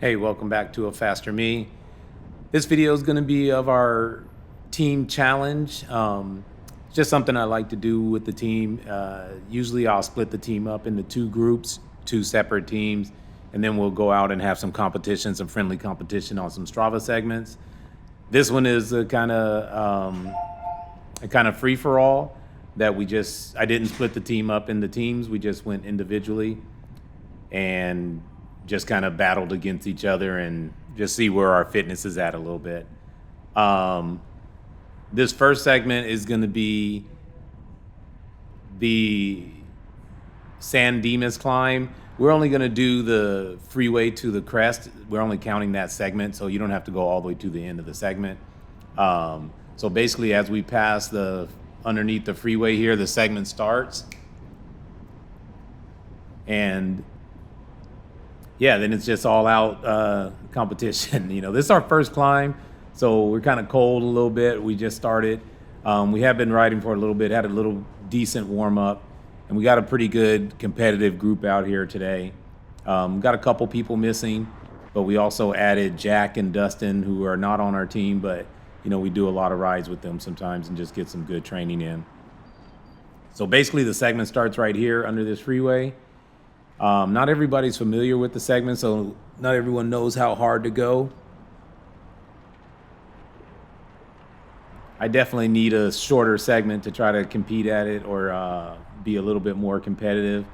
Hey, welcome back to A Faster Me. This video is going to be of our team challenge. It's just something I like to do with the team. Usually I'll split the team up into two groups, two separate teams, and then we'll go out and have some competition, some friendly competition on some Strava segments. This one is a kind of free for all that I didn't split the team up into teams. We just went individually and just kind of battled against each other and just see where our fitness is at a little bit. This first segment is going to be the San Demus climb. We're only going to do the freeway to the crest. We're only counting that segment, so you don't have to go all the way to the end of the segment. So basically, as we pass underneath the freeway here, the segment starts. And yeah, then it's just all out competition. This is our first climb, so we're kind of cold a little bit. We just started. We have been riding for a little bit, had a little decent warm up, and we got a pretty good competitive group out here today. Got a couple people missing, but we also added Jack and Dustin, who are not on our team, but we do a lot of rides with them sometimes and just get some good training in. So basically the segment starts right here under this freeway. Not everybody's familiar with the segment, so not everyone knows how hard to go. I definitely need a shorter segment to try to compete at it or be a little bit more competitive.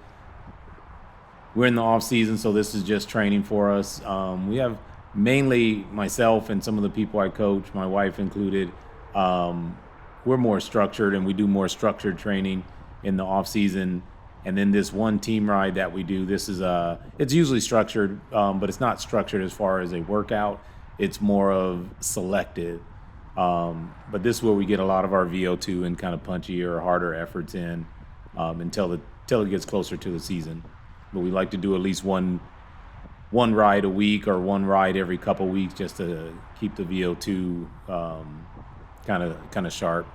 We're in the off season, so this is just training for us. We have mainly myself and some of the people I coach, my wife included. We're more structured and we do more structured training in the off season. And then this one team ride that we do, it's usually structured, but it's not structured as far as a workout. It's more of selective. But this is where we get a lot of our VO2 and kind of punchier or harder efforts in until it gets closer to the season. But we like to do at least one ride a week or one ride every couple weeks just to keep the VO2 kind of sharp.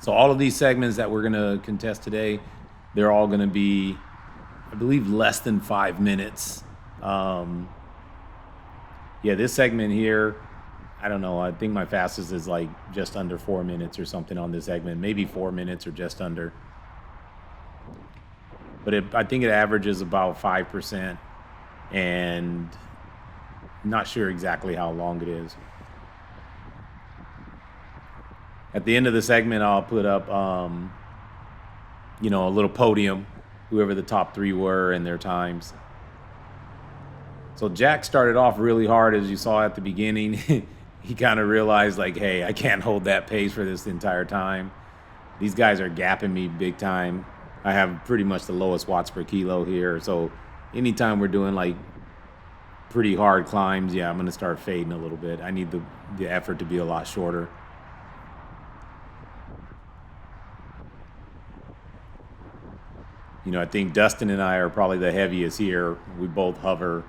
So all of these segments that we're going to contest today, they're all going to be, I believe, less than 5 minutes. This segment here, I don't know. I think my fastest is like just under 4 minutes or something on this segment. Maybe 4 minutes or just under. But I think it averages about 5%. And not sure exactly how long it is. At the end of the segment, I'll put up a little podium, whoever the top three were and their times. So Jack started off really hard, as you saw at the beginning. He kind of realized, like, hey, I can't hold that pace for this entire time. These guys are gapping me big time. I have pretty much the lowest watts per kilo here. So anytime we're doing like pretty hard climbs, I'm going to start fading a little bit. I need the effort to be a lot shorter. I think Dustin and I are probably the heaviest here. We both hover.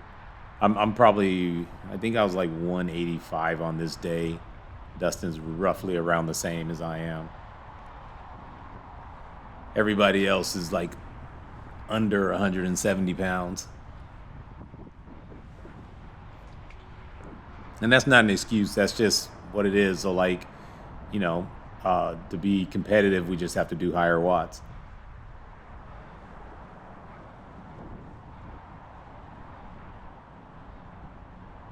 I'm probably, I think I was like 185 on this day. Dustin's roughly around the same as I am. Everybody else is like under 170 pounds. And that's not an excuse. That's just what it is. So to be competitive, we just have to do higher watts.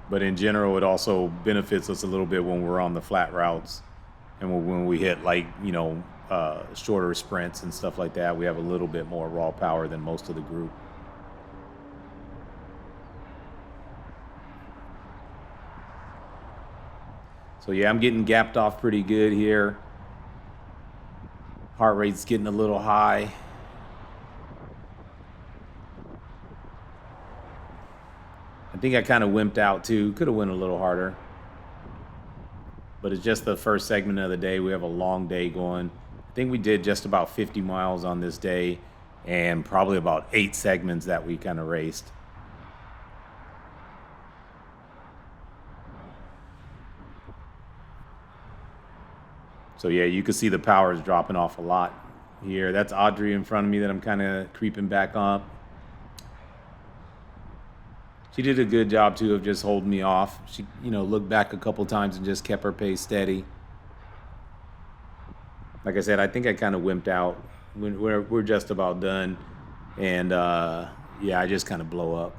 But in general, it also benefits us a little bit when we're on the flat routes and when we hit shorter sprints and stuff like that. We have a little bit more raw power than most of the group. So I'm getting gapped off pretty good here. Heart rate's getting a little high. I think I kind of wimped out too. Could have went a little harder. But it's just the first segment of the day. We have a long day going. I think we did just about 50 miles on this day and probably about 8 segments that we kind of raced. So you can see the power is dropping off a lot here. That's Audrey in front of me that I'm kind of creeping back up. She did a good job too of just holding me off. She, looked back a couple times and just kept her pace steady. Like I said, I think I kind of wimped out. We're just about done, and yeah, I just kind of blow up.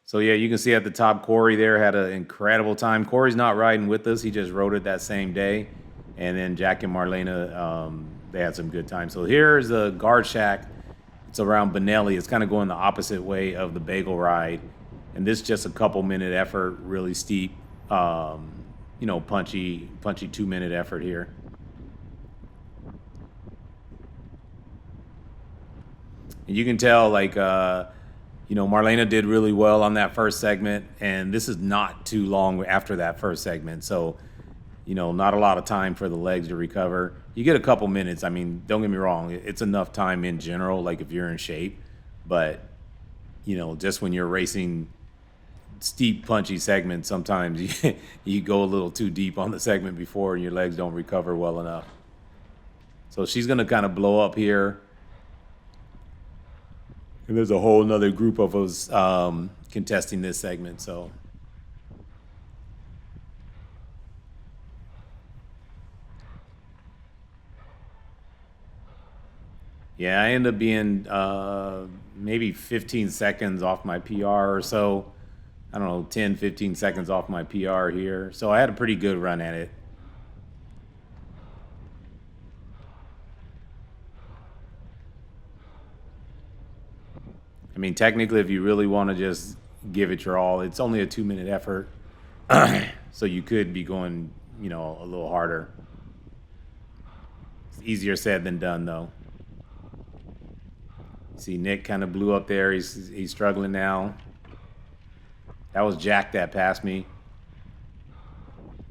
So yeah, you can see at the top, Corey there had an incredible time. Corey's not riding with us; he just rode it that same day. And then Jack and Marlena, they had some good time. So here's the guard shack. It's around Benelli. It's kind of going the opposite way of the bagel ride, and this just a couple minute effort, really steep, punchy 2 minute effort here. And you can tell, like, Marlena did really well on that first segment, and this is not too long after that first segment. So, not a lot of time for the legs to recover. You get a couple minutes. I mean, don't get me wrong, it's enough time in general, like if you're in shape. But, just when you're racing steep, punchy segments, sometimes you go a little too deep on the segment before and your legs don't recover well enough. So she's going to kind of blow up here. And there's a whole nother group of us contesting this segment. So yeah, I end up being maybe 15 seconds off my PR or so. I don't know, 10, 15 seconds off my PR here. So I had a pretty good run at it. I mean, technically, if you really want to just give it your all, it's only a 2 minute effort. So you could be going, a little harder. It's easier said than done, though. See, Nick kind of blew up there. He's struggling now. That was Jack that passed me.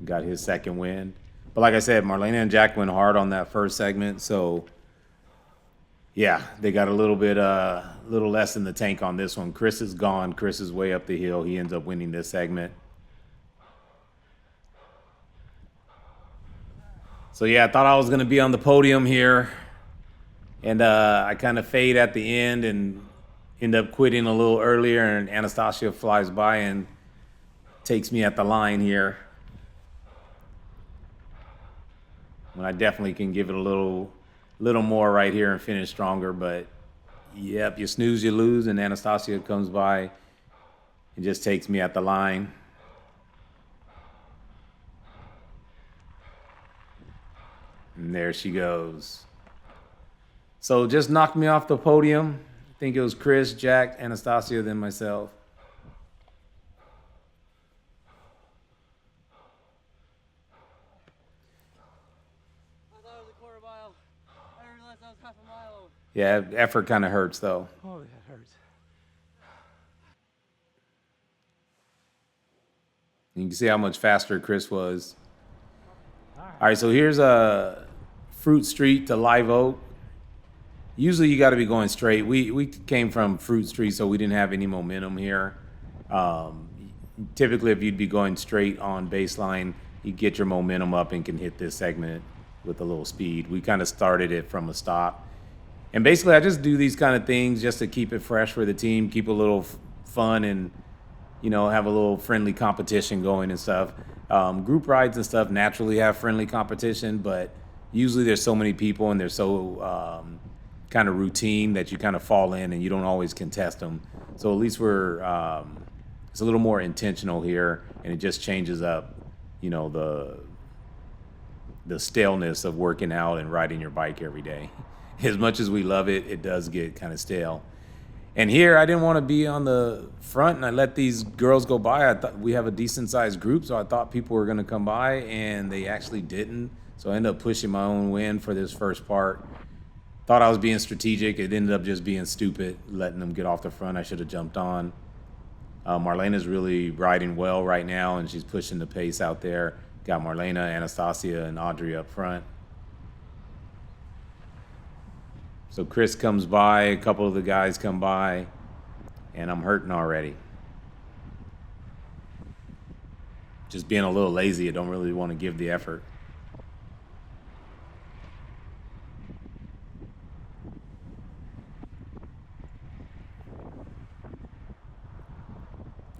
Got his second win. But like I said, Marlena and Jack went hard on that first segment. So, yeah, they got a little less in the tank on this one. Chris is gone. Chris is way up the hill. He ends up winning this segment. So, yeah, I thought I was going to be on the podium here. And I kind of fade at the end and end up quitting a little earlier. And Anastasia flies by and takes me at the line here. When I definitely can give it a little more right here and finish stronger. But, yep, you snooze, you lose. And Anastasia comes by and just takes me at the line. And there she goes. So just knocked me off the podium. I think it was Chris, Jack, Anastasia, then myself. I thought it was a quarter mile. I didn't realize I was half a mile over. Yeah, effort kind of hurts, though. Oh, that hurts. You can see how much faster Chris was. All right, so here's a Fruit Street to Live Oak. Usually you got to be going straight. We came from Fruit Street, so we didn't have any momentum here. Typically, if you'd be going straight on baseline, you get your momentum up and can hit this segment with a little speed. We kind of started it from a stop. And basically, I just do these kind of things just to keep it fresh for the team, keep a little fun and, have a little friendly competition going and stuff. Group rides and stuff naturally have friendly competition, but usually there's so many people and they're so kind of routine that you kind of fall in and you don't always contest them. So at least it's a little more intentional here, and it just changes up, the staleness of working out and riding your bike every day. As much as we love it, it does get kind of stale. And here, I didn't want to be on the front, and I let these girls go by. I thought we have a decent-sized group, so I thought people were going to come by, and they actually didn't. So I ended up pushing my own win for this first part. Thought I was being strategic. It ended up just being stupid, letting them get off the front. I should have jumped on. Marlena's really riding well right now, and she's pushing the pace out there. Got Marlena, Anastasia, and Audrey up front. So Chris comes by, a couple of the guys come by, and I'm hurting already. Just being a little lazy. I don't really want to give the effort.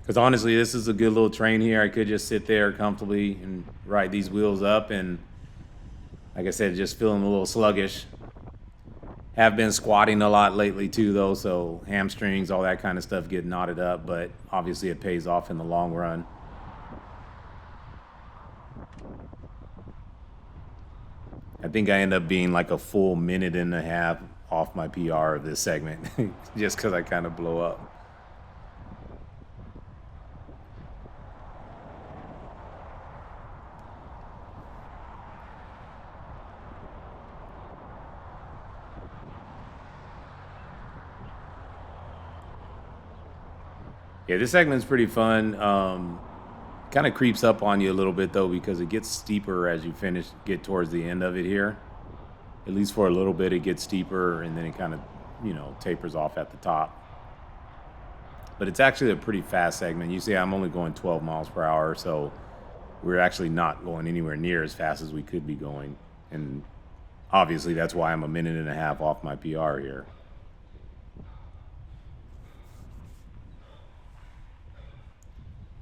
Because honestly, this is a good little train here. I could just sit there comfortably and ride these wheels up. And like I said, just feeling a little sluggish. Have been squatting a lot lately too, though. So hamstrings, all that kind of stuff get knotted up. But obviously it pays off in the long run. I think I end up being like a full minute and a half off my PR of this segment just because I kind of blow up. Yeah, this segment's pretty fun. Kind of creeps up on you a little bit though because it gets steeper as you get towards the end of it here. At least for a little bit, it gets steeper and then it kind of, tapers off at the top. But it's actually a pretty fast segment. You see, I'm only going 12 miles per hour, so we're actually not going anywhere near as fast as we could be going. And obviously, that's why I'm a minute and a half off my PR here.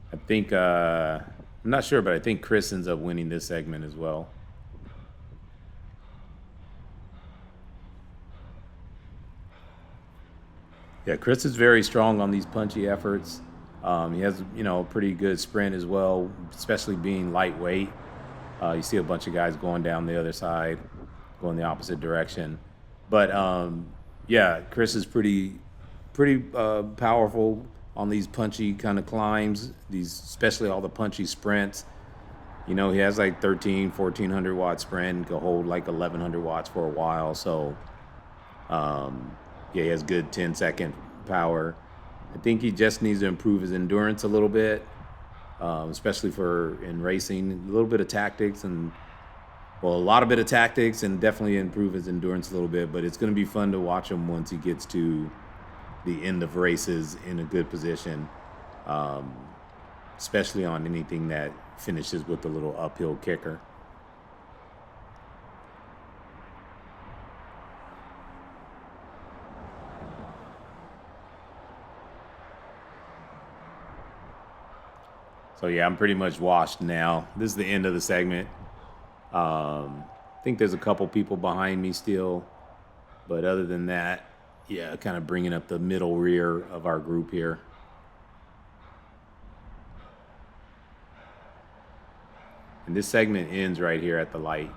I think, I'm not sure, but I think Chris ends up winning this segment as well. Yeah, Chris is very strong on these punchy efforts. He has, a pretty good sprint as well, especially being lightweight. You see a bunch of guys going down the other side, going the opposite direction. But yeah, Chris is pretty powerful on these punchy kind of climbs. Especially all the punchy sprints. He has like 1,400 watt sprint, and can hold like 1,100 watts for a while. So yeah, he has good 10-second power. I think he just needs to improve his endurance a little bit, especially in racing. A little bit of tactics a lot of bit of tactics, and definitely improve his endurance a little bit. But it's going to be fun to watch him once he gets to the end of races in a good position, especially on anything that finishes with a little uphill kicker. So yeah, I'm pretty much washed now. This is the end of the segment. I think there's a couple people behind me still, but other than that, yeah, kind of bringing up the middle rear of our group here. And this segment ends right here at the light.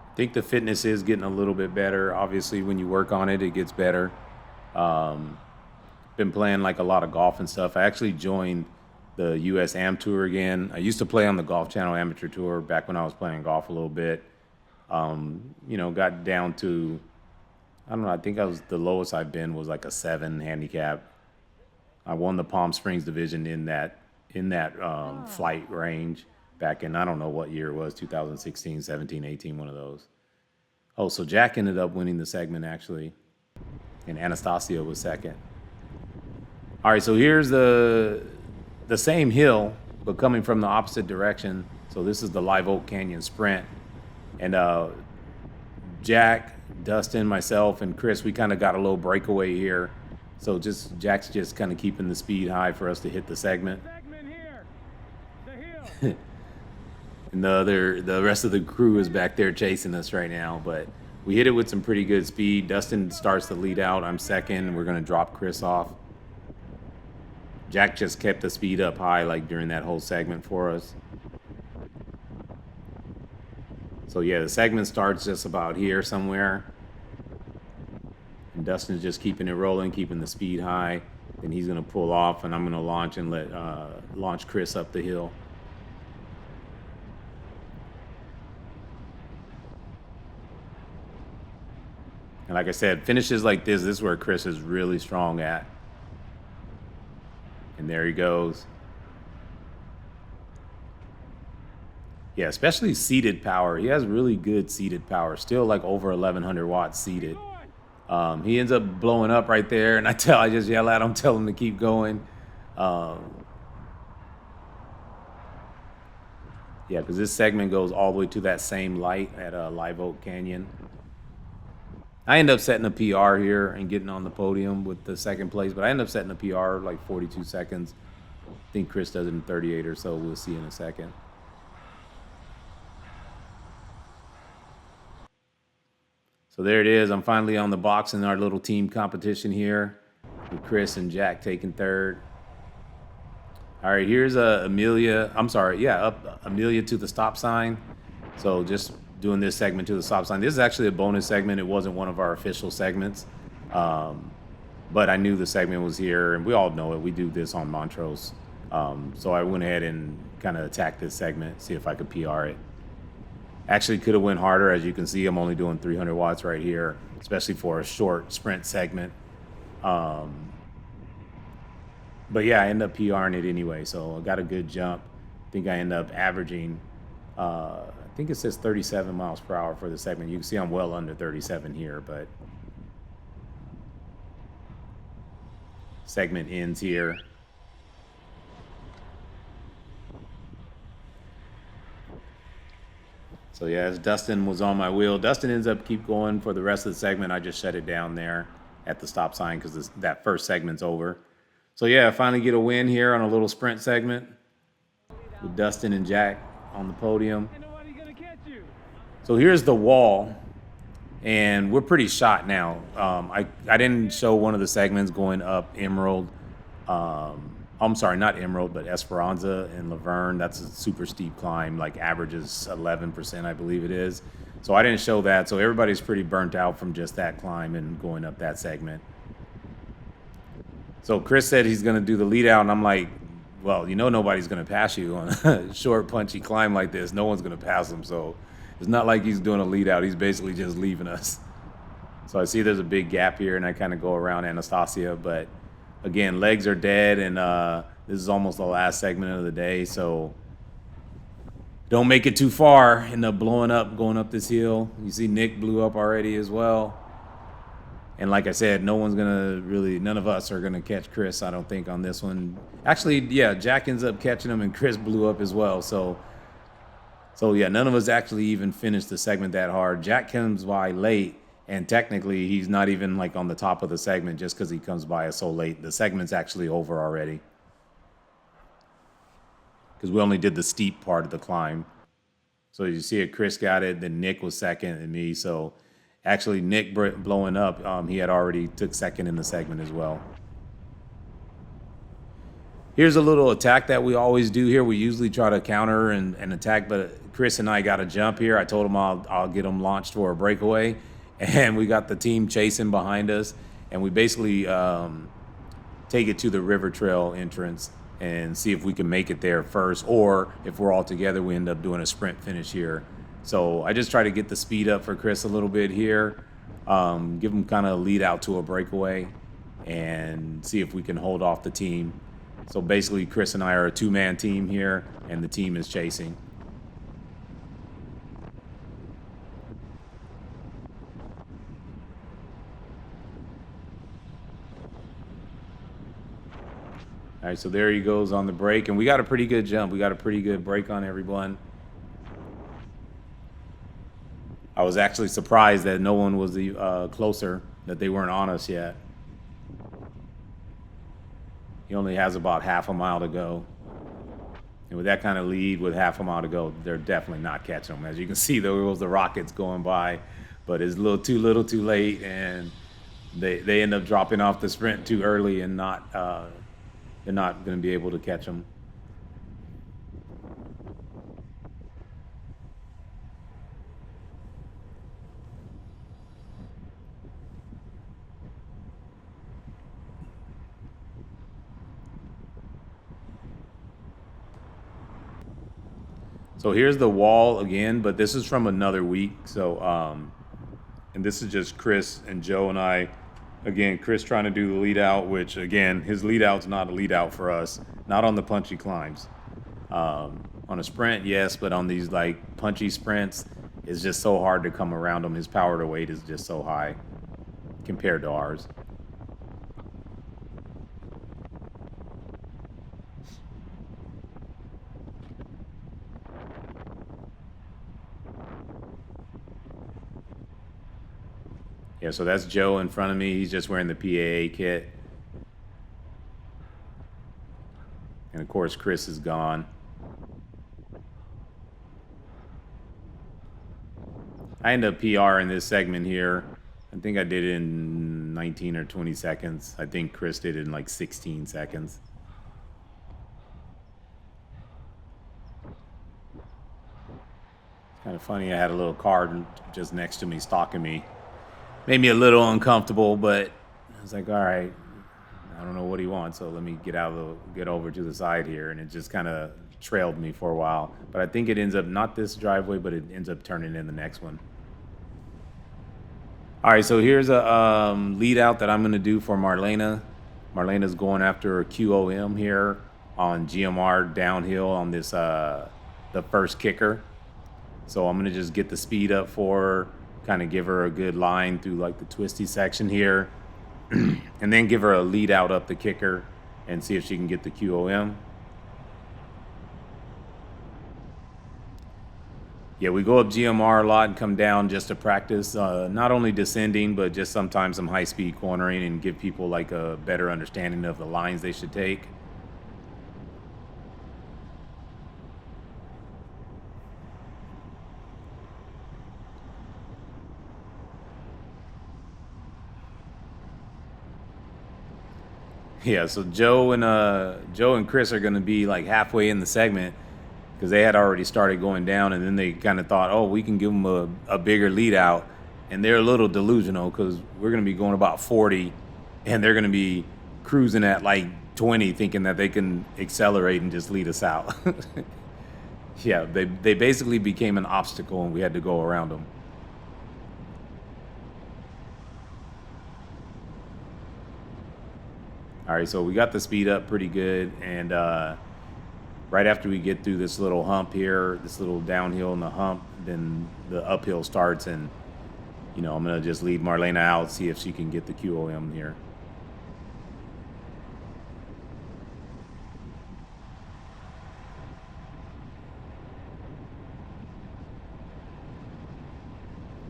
I think the fitness is getting a little bit better. Obviously, when you work on it, it gets better. Been playing like a lot of golf and stuff. I actually joined the U.S. Am Tour again. I used to play on the Golf Channel Amateur Tour back when I was playing golf a little bit. Got down to, I don't know, I think the lowest I've been was like a 7 handicap. I won the Palm Springs division in that flight range back in, I don't know what year it was, 2016, 17, 18, one of those. Oh, so Jack ended up winning the segment actually, and Anastasia was second. All right, so here's the same hill, but coming from the opposite direction. So this is the Live Oak Canyon Sprint. And Jack, Dustin, myself, and Chris, we kind of got a little breakaway here. So Jack's just kind of keeping the speed high for us to hit the segment. Here, the hill. And the rest of the crew is back there chasing us right now. But we hit it with some pretty good speed. Dustin starts to lead out. I'm second. We're going to drop Chris off. Jack just kept the speed up high like during that whole segment for us. So yeah, the segment starts just about here somewhere. And Dustin's just keeping it rolling, keeping the speed high. Then he's going to pull off, and I'm going to launch and launch Chris up the hill. And like I said, finishes like this is where Chris is really strong at. And there he goes. Yeah, especially seated power. He has really good seated power. Still like over 1,100 watts seated. He ends up blowing up right there, and I just yell at him, tell him to keep going. Yeah, Yeah, because this segment goes all the way to that same light at Live Oak Canyon. I end up setting a PR here and getting on the podium with the second place, but I end up setting a PR like 42 seconds. I think Chris does it in 38 or so. We'll see in a second. So there it is. I'm finally on the box in our little team competition here with Chris and Jack taking third. All right, here's Amelia. I'm sorry, yeah, up Amelia to the stop sign. So just doing this segment to the stop sign. This is actually a bonus segment. It wasn't one of our official segments, but I knew the segment was here, and we all know it. We do this on Montrose, so I went ahead and kind of attacked this segment, see if I could PR it. Actually, could have went harder. As you can see, I'm only doing 300 watts right here, especially for a short sprint segment. But yeah, I end up PRing it anyway, so I got a good jump. I think I end up averaging, I think it says 37 miles per hour for the segment. You can see I'm well under 37 here, but segment ends here. So yeah, as Dustin was on my wheel, Dustin ends up keep going for the rest of the segment. I just shut it down there at the stop sign because that first segment's over. So yeah, I finally get a win here on a little sprint segment with Dustin and Jack on the podium. So here's the wall, and we're pretty shot now. I didn't show one of the segments going up Emerald. I'm sorry, not Emerald, but Esperanza and Laverne. That's a super steep climb, like averages 11%, I believe it is. So I didn't show that. So everybody's pretty burnt out from just that climb and going up that segment. So Chris said he's going to do the lead out, and I'm like, well, you know nobody's going to pass you on a short, punchy climb like this. No one's going to pass him. So it's not like he's doing a lead out. He's basically just leaving us. So I see there's a big gap here, and I kind of go around Anastasia. But, again, legs are dead, and this is almost the last segment of the day. So don't make it too far. End up blowing up, going up this hill. You see Nick blew up already as well. And like I said, none of us are going to catch Chris, I don't think, on this one. Actually, yeah, Jack ends up catching him, and Chris blew up as well. So yeah, none of us actually even finished the segment that hard. Jack comes by late, and technically he's not even like on the top of the segment just because he comes by us so late. The segment's actually over already because we only did the steep part of the climb. So you see it, Chris got it, then Nick was second, and me. So actually, Nick blowing up, he had already took second in the segment as well. Here's a little attack that we always do here. We usually try to counter and attack, but Chris and I got a jump here. I told him I'll get him launched for a breakaway, and we got the team chasing behind us, and we basically take it to the river trail entrance and see if we can make it there first, or if we're all together, we end up doing a sprint finish here. So I just try to get the speed up for Chris a little bit here, give him kind of a lead out to a breakaway, and see if we can hold off the team. So basically, Chris and I are a two-man team here, and the team is chasing. All right, so there he goes on the break, and we got a pretty good jump. We got a pretty good break on everyone. I was actually surprised that no one was closer, that they weren't on us yet. He only has about half a mile to go. And with that kind of lead, with half a mile to go, they're definitely not catching him. As you can see, there was the rockets going by, but it's a little too late, and they end up dropping off the sprint too early, and they're not going to be able to catch him. So here's the wall again, but this is from another week. So, and this is just Chris and Joe and I. Again, Chris trying to do the lead out, which again, his lead out's not a lead out for us. Not on the punchy climbs. On a sprint, yes, but on these like punchy sprints, it's just so hard to come around him. His power to weight is just so high compared to ours. Yeah, so that's Joe in front of me. He's just wearing the PAA kit. And of course, Chris is gone. I end up PR in this segment here. I think I did it in 19 or 20 seconds. I think Chris did it in like 16 seconds. Kind of funny. I had a little car just next to me stalking me. Made me a little uncomfortable, but I was like, all right, I don't know what he wants, so let me get over to the side here. And it just kind of trailed me for a while. But I think it ends up not this driveway, but it ends up turning in the next one. All right, so here's a lead out that I'm going to do for Marlena. Marlena's going after a QOM here on GMR downhill on this the first kicker. So I'm going to just get the speed up for her, kind of give her a good line through like the twisty section here, and then give her a lead out up the kicker and see if she can get the QOM. Yeah, we go up GMR a lot and come down just to practice, not only descending, but just sometimes some high-speed cornering and give people like a better understanding of the lines they should take. Yeah, so Joe and Chris are going to be like halfway in the segment because they had already started going down, and then they kind of thought, oh, we can give them a bigger lead out, and they're a little delusional because we're going to be going about 40, and they're going to be cruising at like 20, thinking that they can accelerate and just lead us out. Yeah, they basically became an obstacle, and we had to go around them. All right, so we got the speed up pretty good, and right after we get through this little hump here, this little downhill in the hump, then the uphill starts, and I'm gonna just lead Marlena out, see if she can get the QOM here.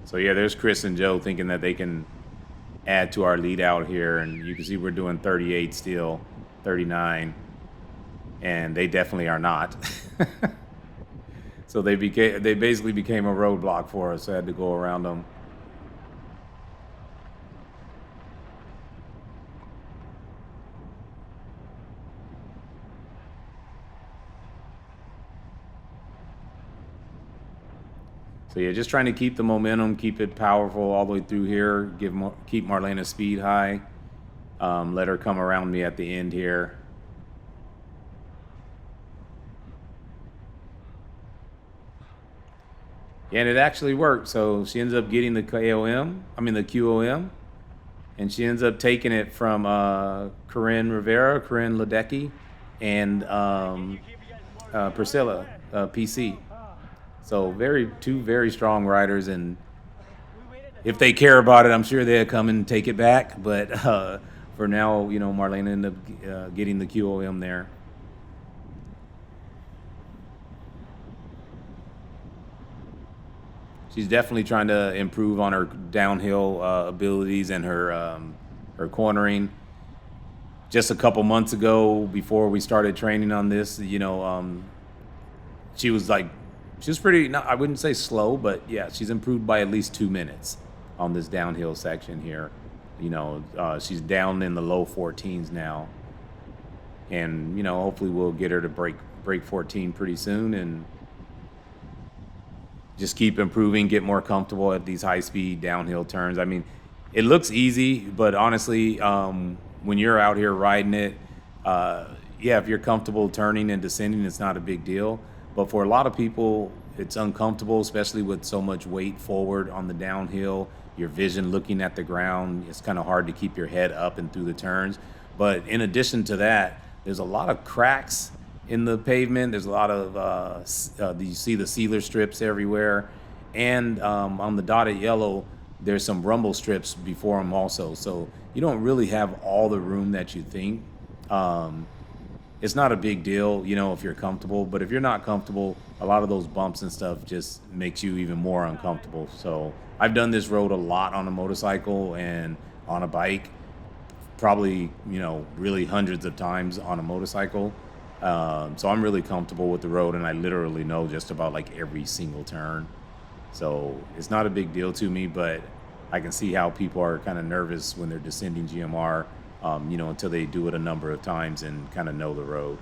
So yeah, there's Chris and Joe thinking that they can add to our lead out here, and you can see we're doing 38 still, 39, and they definitely are not. So they basically became a roadblock for us. So I had to go around them. So yeah, just trying to keep the momentum, keep it powerful all the way through here. Keep Marlena's speed high. Let her come around me at the end here. Yeah, and it actually worked. So she ends up getting the QOM, and she ends up taking it from Corinne Ledecky, and Priscilla, PC. So two very strong riders, and if they care about it, I'm sure they'll come and take it back. But for now, Marlena ended up getting the QOM there. She's definitely trying to improve on her downhill abilities and her cornering. Just a couple months ago, before we started training on this, she was pretty, I wouldn't say slow, but yeah, she's improved by at least 2 minutes on this downhill section here. She's down in the low 14s now. And, hopefully we'll get her to break 14 pretty soon and just keep improving, get more comfortable at these high-speed downhill turns. I mean, it looks easy, but honestly, when you're out here riding it, if you're comfortable turning and descending, it's not a big deal. But for a lot of people, it's uncomfortable, especially with so much weight forward on the downhill. Your vision looking at the ground, it's kind of hard to keep your head up and through the turns. But in addition to that, there's a lot of cracks in the pavement. There's a lot of, you see the sealer strips everywhere. And on the dotted yellow, there's some rumble strips before them also. So you don't really have all the room that you think. it's not a big deal, you know, if you're comfortable. But if you're not comfortable, a lot of those bumps and stuff just makes you even more uncomfortable. So I've done this road a lot on a motorcycle and on a bike, probably, you know, really hundreds of times on a motorcycle. So I'm really comfortable with the road, and I literally know just about like every single turn. So it's not a big deal to me, but I can see how people are kind of nervous when they're descending GMR, you know, until they do it a number of times and kind of know the road.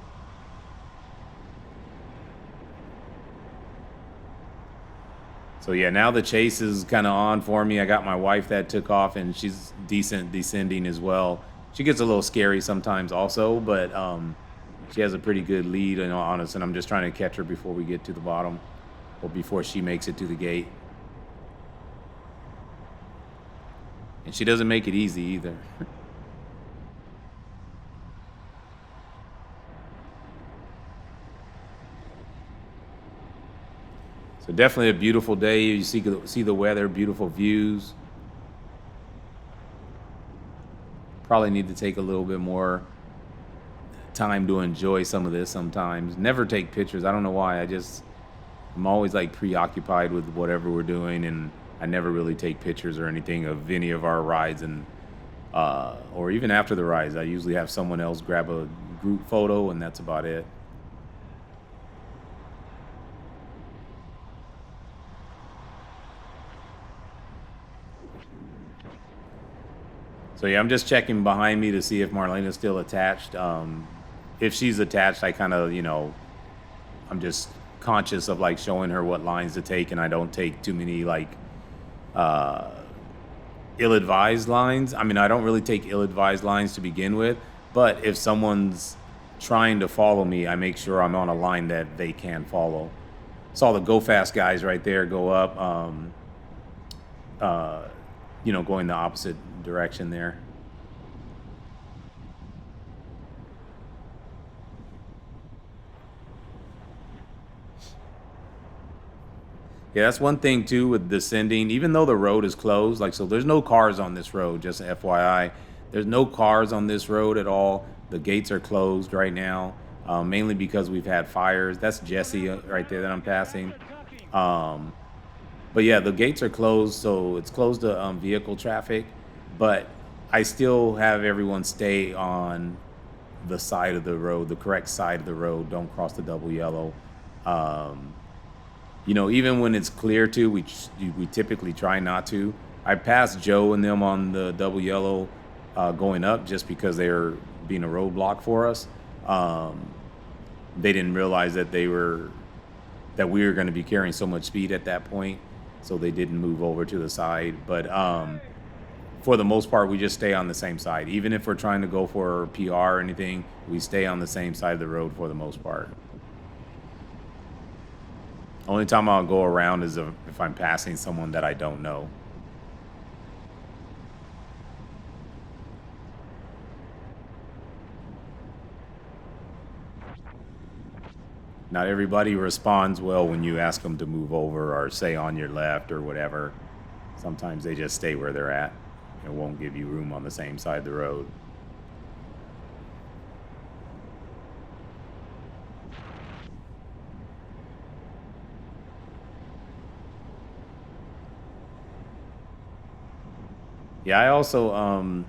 So yeah, now the chase is kind of on for me. I got my wife that took off, and she's decent descending as well. She gets a little scary sometimes also, but she has a pretty good lead, in all honesty, and I'm just trying to catch her before we get to the bottom or before she makes it to the gate. And she doesn't make it easy either. So definitely a beautiful day. You see the weather, beautiful views. Probably need to take a little bit more time to enjoy some of this sometimes. Never take pictures. I don't know why. I'm always like preoccupied with whatever we're doing, and I never really take pictures or anything of any of our rides, and or even after the rides. I usually have someone else grab a group photo, and that's about it. So yeah, I'm just checking behind me to see if Marlena's still attached. If she's attached, I kind of, you know, I'm just conscious of like showing her what lines to take, and I don't take too many like uh, ill-advised lines. I mean, I don't really take ill-advised lines to begin with, but if someone's trying to follow me, I make sure I'm on a line that they can follow. Saw the go fast guys right there go up, uh, you know, going the opposite direction there. Yeah, that's one thing too with descending. Even though the road is closed, like, so there's no cars on this road. Just FYI, there's no cars on this road at all. The gates are closed right now, mainly because we've had fires. That's Jesse right there that I'm passing. Um, but yeah, the gates are closed, so it's closed to vehicle traffic. But I still have everyone stay on the side of the road, the correct side of the road. Don't cross the double yellow. Um, you know, even when it's clear to, we typically try not to. I passed Joe and them on the double yellow going up just because they were being a roadblock for us. Um, they didn't realize that we were going to be carrying so much speed at that point, so they didn't move over to the side. But for the most part, we just stay on the same side. Even if we're trying to go for PR or anything, we stay on the same side of the road for the most part. Only time I'll go around is if I'm passing someone that I don't know. Not everybody responds well when you ask them to move over or say on your left or whatever. Sometimes they just stay where they're at and won't give you room on the same side of the road. Yeah, I also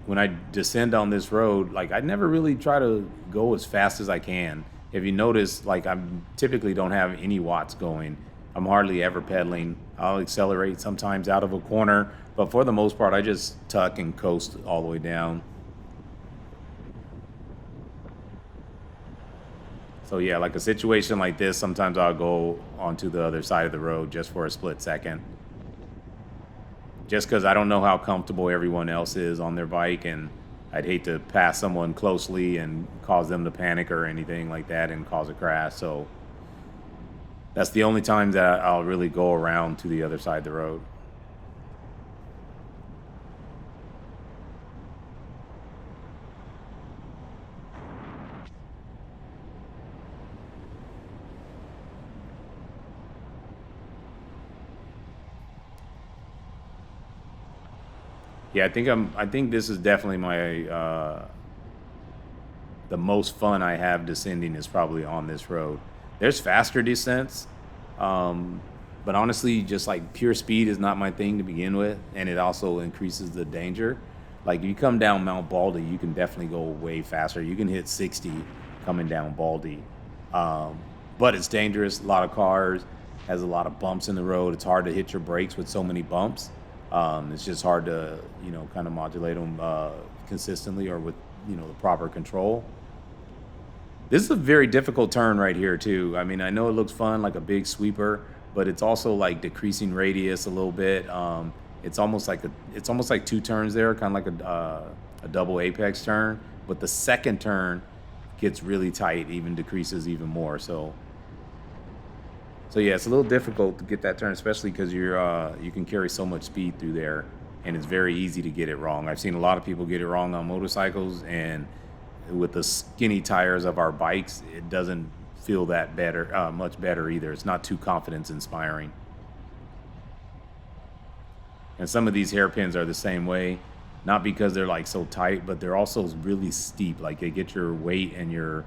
when I descend on this road, like I never really try to go as fast as I can. If you notice, like I'm typically don't have any watts going. I'm hardly ever pedaling. I'll accelerate sometimes out of a corner, but for the most part, I just tuck and coast all the way down. So yeah, like a situation like this, sometimes I'll go onto the other side of the road just for a split second, just because I don't know how comfortable everyone else is on their bike, and I'd hate to pass someone closely and cause them to panic or anything like that and cause a crash. So that's the only time that I'll really go around to the other side of the road. Yeah, I think this is definitely my the most fun I have descending is probably on this road. There's faster descents, but honestly, just like pure speed is not my thing to begin with, and it also increases the danger. Like you come down Mount Baldy, you can definitely go way faster. You can hit 60 coming down Baldy, but it's dangerous. A lot of cars, has a lot of bumps in the road. It's hard to hit your brakes with so many bumps. It's just hard to kind of modulate them consistently or with the proper control. This is a very difficult turn right here too. I mean, I know it looks fun, like a big sweeper, but it's also like decreasing radius a little bit. It's almost like two turns there, kind of like a double apex turn. But the second turn gets really tight, even decreases even more. So yeah, it's a little difficult to get that turn, especially because you can carry so much speed through there, and it's very easy to get it wrong. I've seen a lot of people get it wrong on motorcycles, and with the skinny tires of our bikes, it doesn't feel that much better either. It's not too confidence inspiring. And some of these hairpins are the same way, not because they're like so tight, but they're also really steep. Like they get your weight and your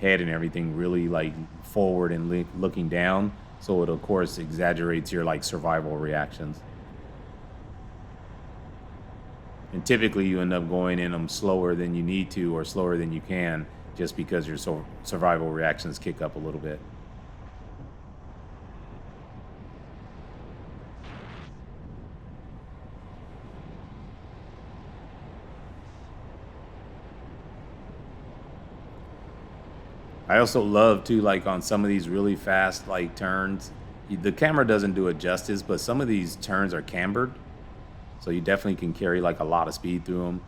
head and everything really like forward and looking down. So it of course exaggerates your like survival reactions. And typically you end up going in them slower than you need to or slower than you can just because your survival reactions kick up a little bit. I also love too, like on some of these really fast like turns, the camera doesn't do it justice, but some of these turns are cambered. So you definitely can carry like a lot of speed through them.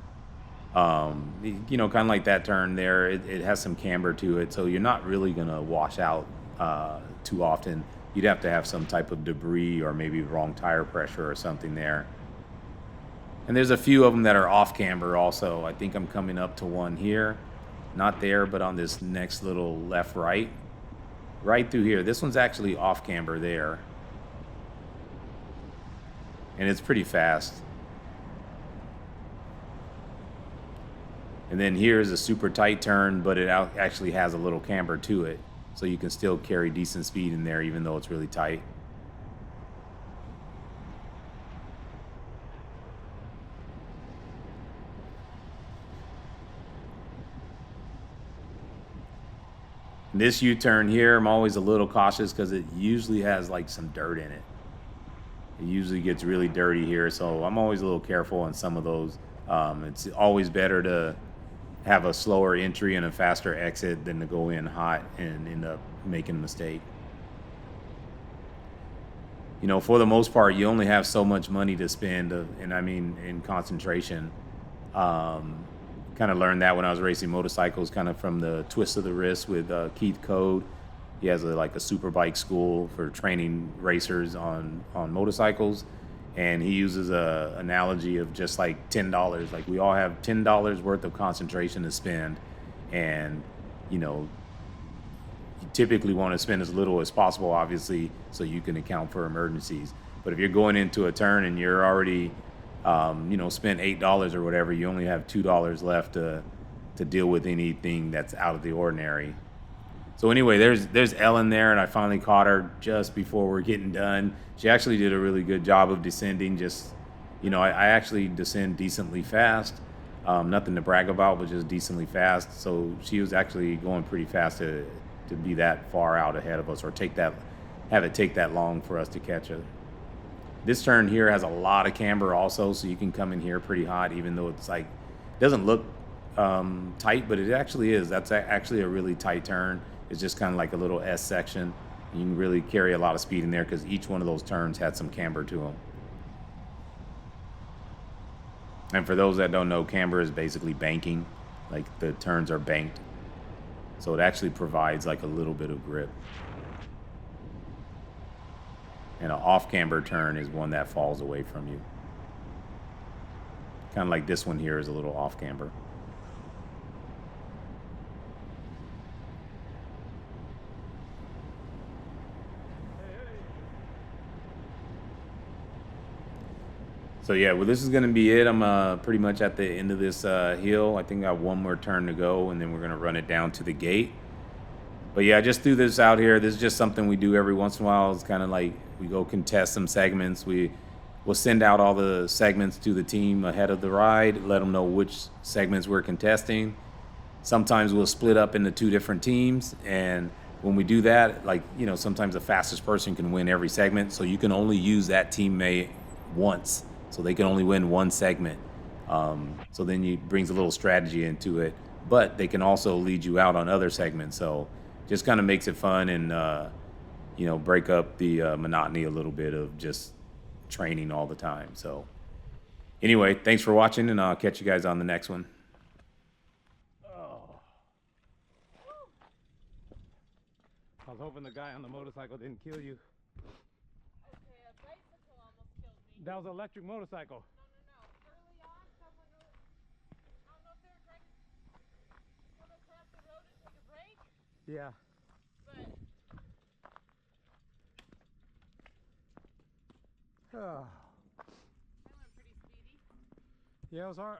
Kind of like that turn there, it has some camber to it, so you're not really gonna wash out too often. You'd have to have some type of debris or maybe wrong tire pressure or something there. And there's a few of them that are off camber also. I think I'm coming up to one here, not there, but on this next little left right through here. This one's actually off camber there, and it's pretty fast. And then here's a super tight turn, but it actually has a little camber to it. So you can still carry decent speed in there even though it's really tight. This U-turn here, I'm always a little cautious because it usually has like some dirt in it. It usually gets really dirty here, so I'm always a little careful on some of those. It's always better to have a slower entry and a faster exit than to go in hot and end up making a mistake. For the most part, you only have so much money to spend, and I mean in concentration. Kind of learned that when I was racing motorcycles, kind of from the twist of the wrist with Keith Code. He has a super bike school for training racers on motorcycles. And he uses a analogy of just like $10. Like we all have $10 worth of concentration to spend, and you typically want to spend as little as possible, obviously, so you can account for emergencies. But if you're going into a turn and you're already, spent $8 or whatever, you only have $2 left to deal with anything that's out of the ordinary. So anyway, there's Ellen there, and I finally caught her just before we're getting done. She actually did a really good job of descending. I actually descend decently fast. Nothing to brag about, but just decently fast. So she was actually going pretty fast to be that far out ahead of us, or have it take that long for us to catch her. This turn here has a lot of camber also, so you can come in here pretty hot, even though it's like doesn't look tight, but it actually is. That's actually a really tight turn. It's just kind of like a little S section. You can really carry a lot of speed in there because each one of those turns had some camber to them. And for those that don't know, camber is basically banking. Like the turns are banked. So it actually provides like a little bit of grip. And an off camber turn is one that falls away from you. Kind of like this one here is a little off camber. So yeah, well, this is gonna be it. I'm pretty much at the end of this hill. I think I got one more turn to go, and then we're gonna run it down to the gate. But yeah, I just threw this out here. This is just something we do every once in a while. It's kind of like we go contest some segments. We'll send out all the segments to the team ahead of the ride, let them know which segments we're contesting. Sometimes we'll split up into two different teams, and when we do that, like, you know, sometimes the fastest person can win every segment, so you can only use that teammate once, so they can only win one segment. So then it brings a little strategy into it, but they can also lead you out on other segments. So just kind of makes it fun and you know, break up the monotony a little bit of just training all the time. So anyway, thanks for watching, and I'll catch you guys on the next one. I was hoping the guy on the motorcycle didn't kill you. Okay, a bicycle almost killed me. That was an electric motorcycle. No. Early on, someone was, I don't know if they were trying to come across the road and take a break, Yeah. but Oh. I went pretty speedy. Yeah, it was hard.